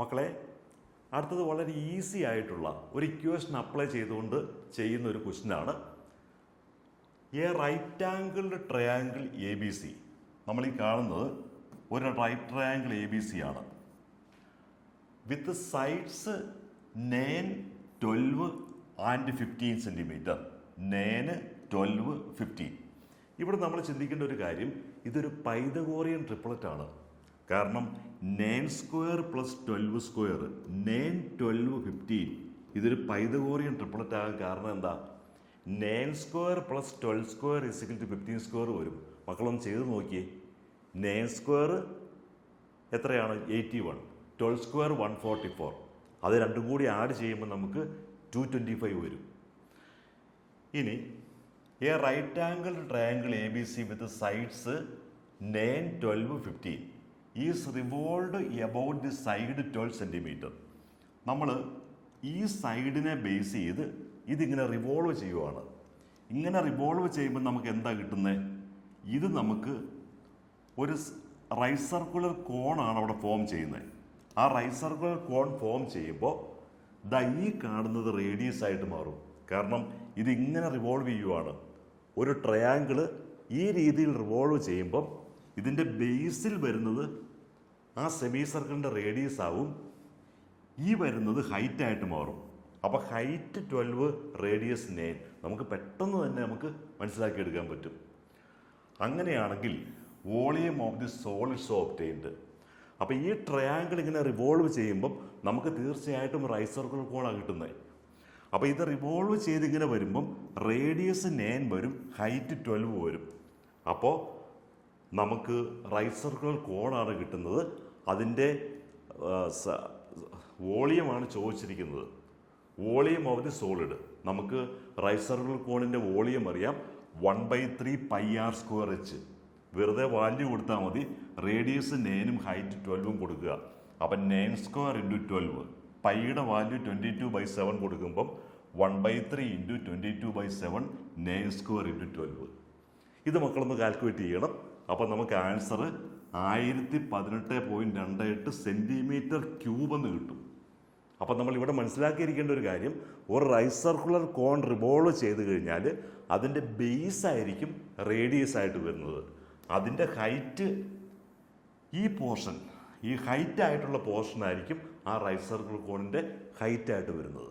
മക്കളെ, അടുത്തത് വളരെ ഈസി ആയിട്ടുള്ള ഒരു ഇക്വേഷൻ അപ്ലൈ ചെയ്തുകൊണ്ട് ചെയ്യുന്ന ഒരു ക്വസ്റ്റ്യനാണ്. A right angled triangle A B C. നമ്മൾ ഈ കാണുന്നത് ഒരു right triangle A B C ആണ്. With sides 9, 12 and 15 centimetre. 9, 12, 15. ഇവിടെ നമ്മൾ ചിന്തിക്കേണ്ട ഒരു കാര്യം, ഇതൊരു പൈതഗോറിയൻ ട്രിപ്ലറ്റ് ആണ്. കാരണം 9 സ്ക്വയർ പ്ലസ് 12 സ്ക്വയർ, 9, 12, 15 ഇതൊരു പൈതഗോറിയൻ ട്രിപ്ലറ്റ് ആകാൻ കാരണം എന്താ? 9 square plus 12 square is equal to 15 square വരും. മക്കളൊന്ന് ചെയ്ത് നോക്കിയേ. 9 സ്ക്വയർ എത്രയാണ്? 81. 12 സ്ക്വയർ 144. അത് രണ്ടും കൂടി ആഡ് ചെയ്യുമ്പോൾ നമുക്ക് 225 വരും. ഇനി a right angle triangle A B C with sides 9, 12, 15 is revolve about the side 12 centimetre. നമ്മൾ ഈ സൈഡിനെ ബേസ് ചെയ്ത് ഇതിങ്ങനെ റിവോൾവ് ചെയ്യുവാണ്. ഇങ്ങനെ റിവോൾവ് ചെയ്യുമ്പോൾ നമുക്ക് എന്താ കിട്ടുന്നത്? ഇത് നമുക്ക് ഒരു റൈറ്റ് സർക്കുലർ കോണാണ് അവിടെ ഫോം ചെയ്യുന്നത്. ആ റൈറ്റ് സർക്കുലർ കോൺ ഫോം ചെയ്യുമ്പോൾ ഈ കാണുന്നത് റേഡിയസ് ആയിട്ട് മാറും. കാരണം ഇതിങ്ങനെ റിവോൾവ് ചെയ്യുവാണ്. ഒരു ട്രയാങ്കിള് ഈ രീതിയിൽ റിവോൾവ് ചെയ്യുമ്പം ഇതിൻ്റെ ബേസിൽ വരുന്നത് ആ സെമി സർക്കിളിൻ്റെ റേഡിയസ് ആവും. ഈ വരുന്നത് ഹൈറ്റായിട്ട് മാറും. അപ്പോൾ ഹൈറ്റ് 12, റേഡിയസ് 9. നമുക്ക് പെട്ടെന്ന് തന്നെ നമുക്ക് മനസ്സിലാക്കിയെടുക്കാൻ പറ്റും. അങ്ങനെയാണെങ്കിൽ volume of the solids obtained. അപ്പോൾ ഈ ട്രയാങ്കിൾ ഇങ്ങനെ റിവോൾവ് ചെയ്യുമ്പം നമുക്ക് തീർച്ചയായിട്ടും റൈറ്റ് സർക്കുലർ കോണാണ് കിട്ടുന്നത്. അപ്പോൾ ഇത് റിവോൾവ് ചെയ്തിങ്ങനെ വരുമ്പം റേഡിയസ് 9 വരും, ഹൈറ്റ് 12 വരും. അപ്പോൾ നമുക്ക് റൈറ്റ് സർക്കുലർ കോണാണ് കിട്ടുന്നത്. അതിൻ്റെ വോളിയമാണ് ചോദിച്ചിരിക്കുന്നത്. Volume of the solid. നമുക്ക് റൈറ്റ് സർക്കുലർ കോണിൻ്റെ വോളിയം അറിയാം, 1/3 πr²h. വെറുതെ വാല്യൂ കൊടുത്താൽ മതി. റേഡിയസ് 9ഉം ഹൈറ്റ് 12ഉം കൊടുക്കുക. അപ്പം 9 സ്ക്വയർ ഇൻറ്റു 12. പൈയുടെ വാല്യൂ 22/7 കൊടുക്കുമ്പം 1/3 ഇൻറ്റു 22/7, 9 സ്ക്വയർ ഇൻറ്റു 12. ഇത് മക്കളൊന്ന് കാൽക്കുലേറ്റ് ചെയ്യണം. അപ്പം നമുക്ക് ആൻസർ 1018.28 സെൻറ്റിമീറ്റർ ക്യൂബ് എന്ന് കിട്ടും. അപ്പം നമ്മൾ ഇവിടെ മനസ്സിലാക്കിയിരിക്കേണ്ട ഒരു കാര്യം, ഒരു റൈറ്റ് സർക്കുലർ കോൺ റിവോൾവ് ചെയ്ത് കഴിഞ്ഞാൽ അതിൻ്റെ ബേസ് ആയിരിക്കും റേഡിയസ് ആയിട്ട് വരുന്നത്. അതിൻ്റെ ഹൈറ്റ് ഈ പോർഷൻ, ഈ ഹൈറ്റ് ആയിട്ടുള്ള പോർഷൻ ആയിരിക്കും ആ റൈറ്റ് സർക്കുലർ കോണിൻ്റെ ഹൈറ്റ് ആയിട്ട് വരുന്നത്.